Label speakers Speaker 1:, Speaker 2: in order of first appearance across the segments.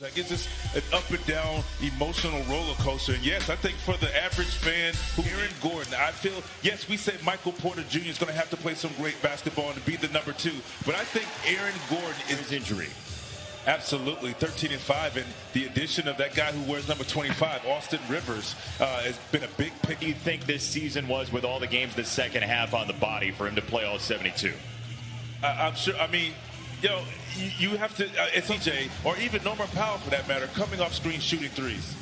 Speaker 1: Like, it's just an up and down emotional roller coaster. And yes, I think for the average fan, Aaron Gordon, I feel, yes, we say Michael Porter Jr. is going to have to play some great basketball and be the number 2. But I think Aaron Gordon is injury. Absolutely, 13-5, and the addition of that guy who wears number 25, Austin Rivers, has been a big pick.
Speaker 2: What do you think this season was with all the games the second half on the body for him to play all 72?
Speaker 1: I'm sure, I mean, you have to, CJ, or even Norman Powell for that matter, coming off screen shooting threes.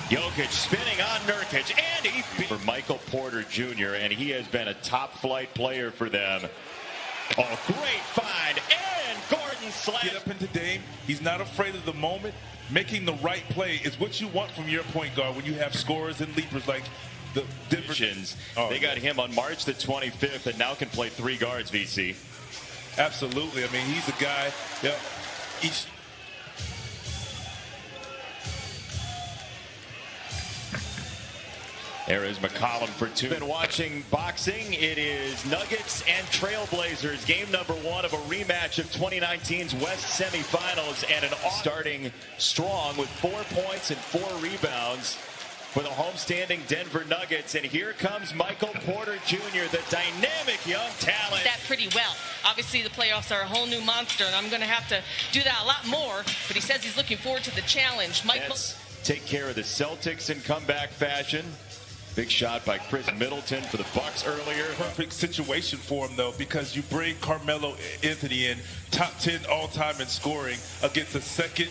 Speaker 2: Jokic spinning on Nurkic, and he beat for Michael Porter Jr., and he has been a top-flight player for them. Oh, great find, and Gordon slams.
Speaker 1: Get up into Dame. He's not afraid of the moment. Making the right play is what you want from your point guard when you have scorers and leapers like the
Speaker 2: divisions. They got him on March the 25th and now can play 3 guards, VC.
Speaker 1: Absolutely. I mean, he's a guy.
Speaker 2: There is McCollum for 2. Been watching boxing. It is Nuggets and Trailblazers. Game number 1 of a rematch of 2019's West semifinals, and an starting strong with 4 points and 4 rebounds for the homestanding Denver Nuggets. And here comes Michael Porter Jr., the dynamic young talent.
Speaker 3: That pretty well. Obviously, the playoffs are a whole new monster, and I'm going to have to do that a lot more. But he says he's looking forward to the challenge. Michael,
Speaker 2: take care of the Celtics in comeback fashion. Big shot by Chris Middleton for the Bucks earlier.
Speaker 1: Perfect situation for him, though, because you bring Carmelo Anthony in, top 10 all-time in scoring, against a second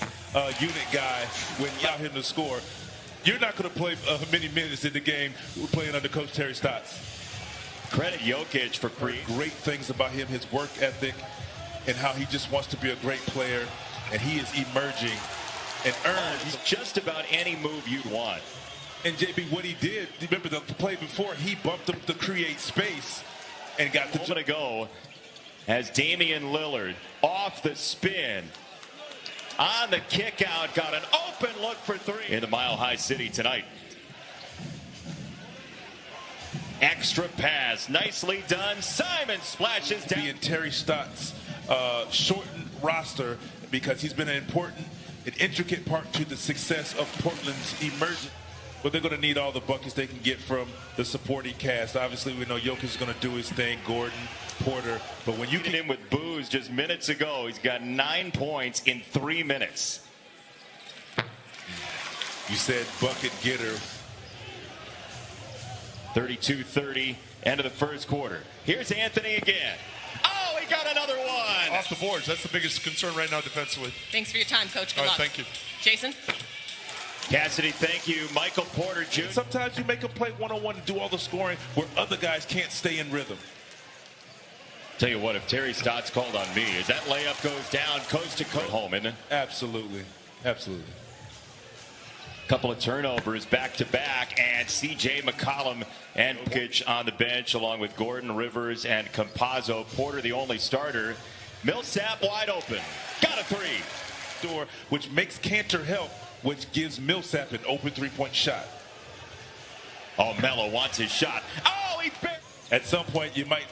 Speaker 1: unit guy when you allow him to score. You're not going to play many minutes in the game playing under Coach Terry Stotts.
Speaker 2: Credit Jokic for
Speaker 1: great things about him, his work ethic, and how he just wants to be a great player, and he is emerging and earns
Speaker 2: just about any move you'd want.
Speaker 1: And JB, what he did, remember the play before, he bumped up to create space and got the
Speaker 2: to go as Damian Lillard off the spin. On the kick out, got an open look for 3 in the Mile High City tonight. Extra pass, nicely done. Simon splashes down.
Speaker 1: Being Terry Stotts' shortened roster, because he's been an intricate part to the success of Portland's emergence. But they're going to need all the buckets they can get from the supporting cast. Obviously, we know Jokic is going to do his thing, Gordon, Porter. But when you
Speaker 2: get in with Booz just minutes ago, he's got 9 points in 3 minutes.
Speaker 1: You said bucket getter.
Speaker 2: 32-30, end of the first quarter. Here's Anthony again. Oh, he got another one.
Speaker 4: Off the boards. That's the biggest concern right now defensively.
Speaker 3: Thanks for your time, Coach. Good luck.
Speaker 4: Thank you.
Speaker 3: Jason?
Speaker 2: Cassidy, thank you. Michael Porter Jr.
Speaker 1: Sometimes you make them play one-on-one and do all the scoring where other guys can't stay in rhythm.
Speaker 2: Tell you what, if Terry Stotts called on me, as that layup goes down coast to coast. Home, isn't it?
Speaker 1: Absolutely. Absolutely.
Speaker 2: Couple of turnovers back-to-back, and C.J. McCollum and Jokic on the bench, along with Gordon, Rivers, and Campazzo. Porter, the only starter. Millsap wide open. Got a 3.
Speaker 1: Door, which makes Cantor help, which gives Millsap an open 3-point shot.
Speaker 2: Oh, Melo wants his shot. Oh, he barely.
Speaker 1: At some point, you might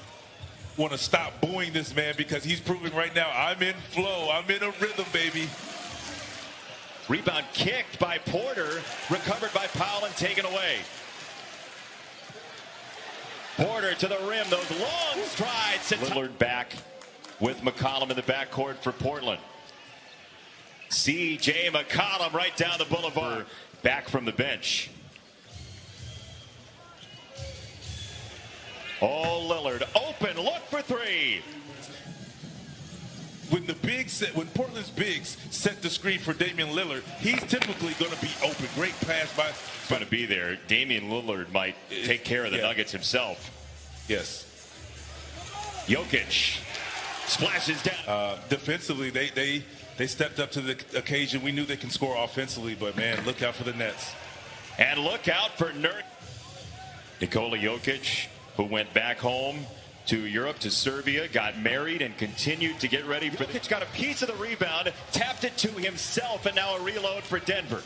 Speaker 1: want to stop booing this man, because he's proving right now, I'm in flow. I'm in a rhythm, baby.
Speaker 2: Rebound kicked by Porter, recovered by Powell and taken away. Porter to the rim, those long strides. Lillard back with McCollum in the backcourt for Portland. C.J. McCollum right down the boulevard, back from the bench. Oh, Lillard open, look for 3.
Speaker 1: When Portland's bigs set the screen for Damian Lillard, he's typically going to be open. Great pass by.
Speaker 2: Going to be there. Damian Lillard might take care of the Nuggets himself.
Speaker 1: Yes.
Speaker 2: Jokic splashes down.
Speaker 1: Defensively, they stepped up to the occasion. We knew they can score offensively, but man, look out for the Nets.
Speaker 2: And look out for Nikola Jokic, who went back home to Europe, to Serbia, got married, and continued to get ready for Jokic. Got a piece of the rebound, tapped it to himself, and now a reload for Denver.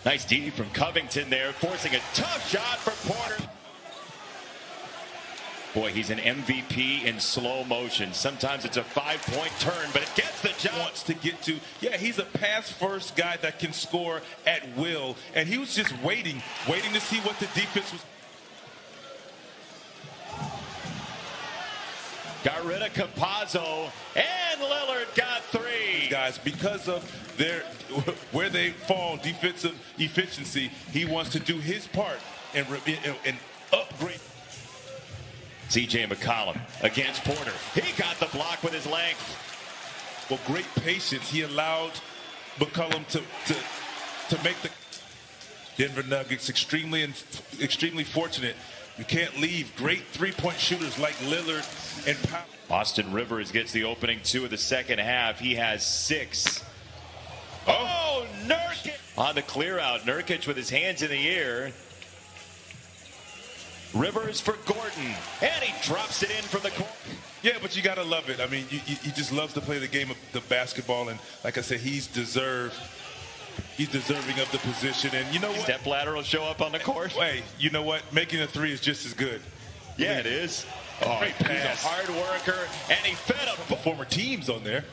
Speaker 2: Nice D from Covington there, forcing a tough shot for Porter. Boy, he's an MVP in slow motion. Sometimes it's a 5-point turn, but it gets the job.
Speaker 1: Wants to get to. Yeah, he's a pass-first guy that can score at will. And he was just waiting to see what the defense was.
Speaker 2: Got rid of Campazzo, and Lillard got 3.
Speaker 1: Guys, because of where they fall defensive efficiency, he wants to do his part and upgrade.
Speaker 2: C.J. McCollum against Porter. He got the block with his length.
Speaker 1: Well, great patience. He allowed McCollum to make the Denver Nuggets extremely fortunate. You can't leave great three-point shooters like Lillard and Powell.
Speaker 2: Austin Rivers gets the opening 2 of the second half. He has 6. Oh, Nurkic on the clear out. Nurkic with his hands in the air. Rivers for Gordon, and he drops it in from the corner.
Speaker 1: Yeah, but you gotta love it. I mean, he just loves to play the game of the basketball, and like I said, he's deserving of the position. And you know what?
Speaker 2: Step ladder will show up on the court.
Speaker 1: Hey, you know what? Making a 3 is just as good.
Speaker 2: Yeah, it is.
Speaker 1: Oh, great pass.
Speaker 2: He's a hard worker, and he fed up.
Speaker 1: Former teams on there.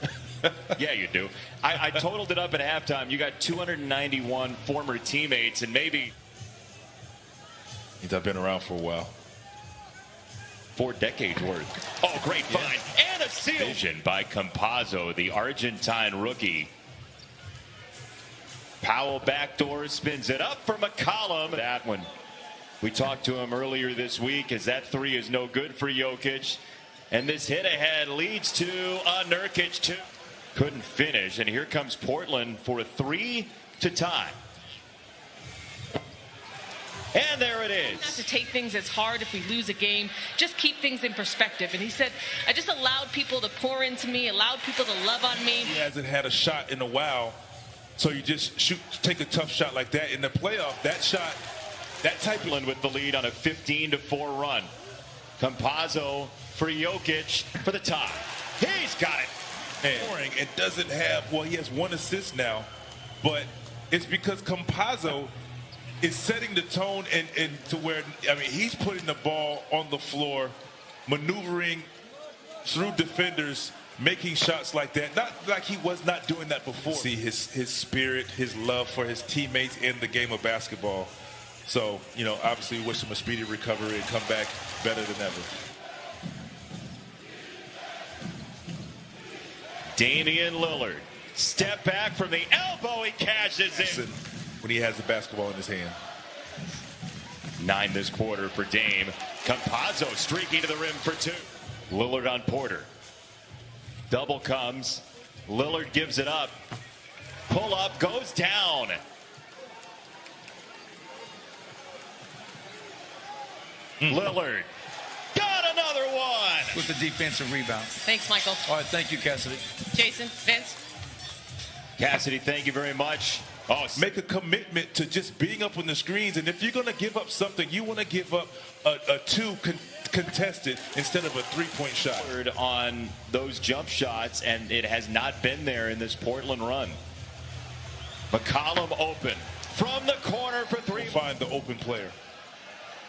Speaker 2: Yeah, you do. I totaled it up at halftime. You got 291 former teammates, and maybe.
Speaker 1: I've been around for a while.
Speaker 2: 4 decades worth. Oh, great find. And a steal. Vision by Campazzo, the Argentine rookie. Powell backdoor spins it up for McCollum. That one. We talked to him earlier this week as that 3 is no good for Jokic. And this hit ahead leads to a Nurkic 2. Couldn't finish. And here comes Portland for a 3 to tie. And there it is.
Speaker 3: Not to take things as hard if we lose a game. Just keep things in perspective. And he said, I just allowed people to pour into me, allowed people to love on me.
Speaker 1: He hasn't had a shot in a while. So you just take a tough shot like that. In the playoff, that shot, that type of...
Speaker 2: With the lead on a 15-4 run. Campazzo for Jokic for the tie. He's got it.
Speaker 1: And doesn't have, well, he has 1 assist now. But it's because Campazzo is setting the tone and to where, I mean, he's putting the ball on the floor, maneuvering through defenders, making shots like that. Not like he was not doing that before. See his spirit, his love for his teammates in the game of basketball. So, you know, obviously wish him a speedy recovery and come back better than ever.
Speaker 2: Damian Lillard. Step back from the elbow. He cashes in.
Speaker 1: When he has the basketball in his hand.
Speaker 2: 9 this quarter for Dame. Campazzo streaking to the rim for 2. Lillard on Porter. Double comes. Lillard gives it up. Pull up, goes down. Lillard got another one.
Speaker 5: With the defensive rebound.
Speaker 3: Thanks, Michael.
Speaker 5: All right, thank you, Cassidy.
Speaker 3: Jason, Vince.
Speaker 2: Cassidy, thank you very much. Oh,
Speaker 1: make a commitment to just being up on the screens, and if you're going to give up something, you want to give up a 2 contested instead of a 3-point shot.
Speaker 2: On those jump shots, and it has not been there in this Portland run. McCollum open from the corner for 3.
Speaker 1: Find the open player.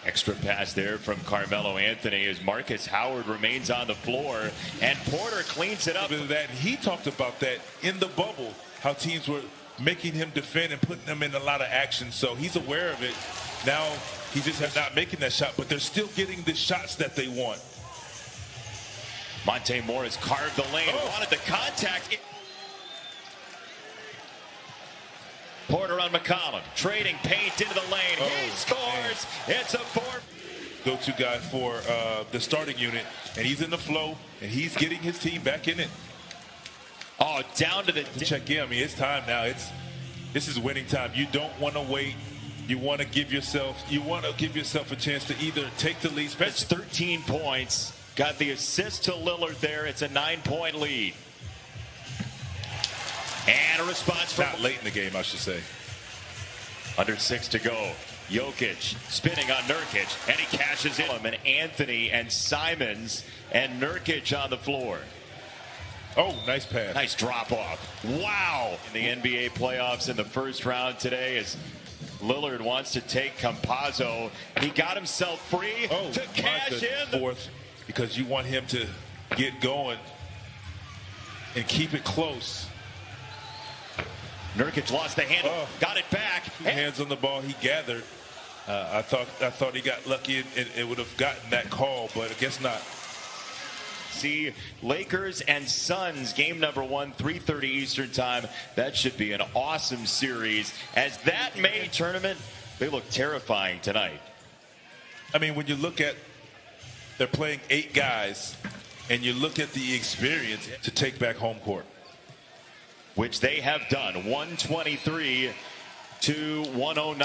Speaker 2: Extra pass there from Carmelo Anthony as Marcus Howard remains on the floor, and Porter cleans it up.
Speaker 1: That he talked about that in the bubble, how teams were making him defend and putting him in a lot of action. So he's aware of it. Now he just has not making that shot, but they're still getting the shots that they want.
Speaker 2: Monte Morris carved the lane, wanted the contact. Porter on McCollum, trading paint into the lane. He scores. Man. It's a 4.
Speaker 1: Go-to guy for the starting unit, and he's in the flow, and he's getting his team back in it.
Speaker 2: Oh, down to the
Speaker 1: check in. I mean, it's time now. This is winning time. You don't want to wait. You want to give yourself a chance to either take the lead.
Speaker 2: That's 13 points. Got the assist to Lillard there. It's a 9-point lead. And a response from
Speaker 1: not late in the game, I should say.
Speaker 2: Under 6 to go. Jokic spinning on Nurkic, and he cashes in. And Anthony and Simons and Nurkic on the floor.
Speaker 1: Oh, nice pass.
Speaker 2: Nice drop off. Wow. In the NBA playoffs in the first round today as Lillard wants to take Campazzo. He got himself free to cash in.
Speaker 1: Fourth, because you want him to get going and keep it close.
Speaker 2: Nurkic lost the handle, got it back.
Speaker 1: Hands on the ball, he gathered. I thought he got lucky and it would have gotten that call, but I guess not.
Speaker 2: See, Lakers and Suns, game number 1, 3:30 Eastern time. That should be an awesome series. As that May tournament, they look terrifying tonight.
Speaker 1: I mean, when you look at, they're playing 8 guys, and you look at the experience to take back home court.
Speaker 2: Which they have done, 123 to 109.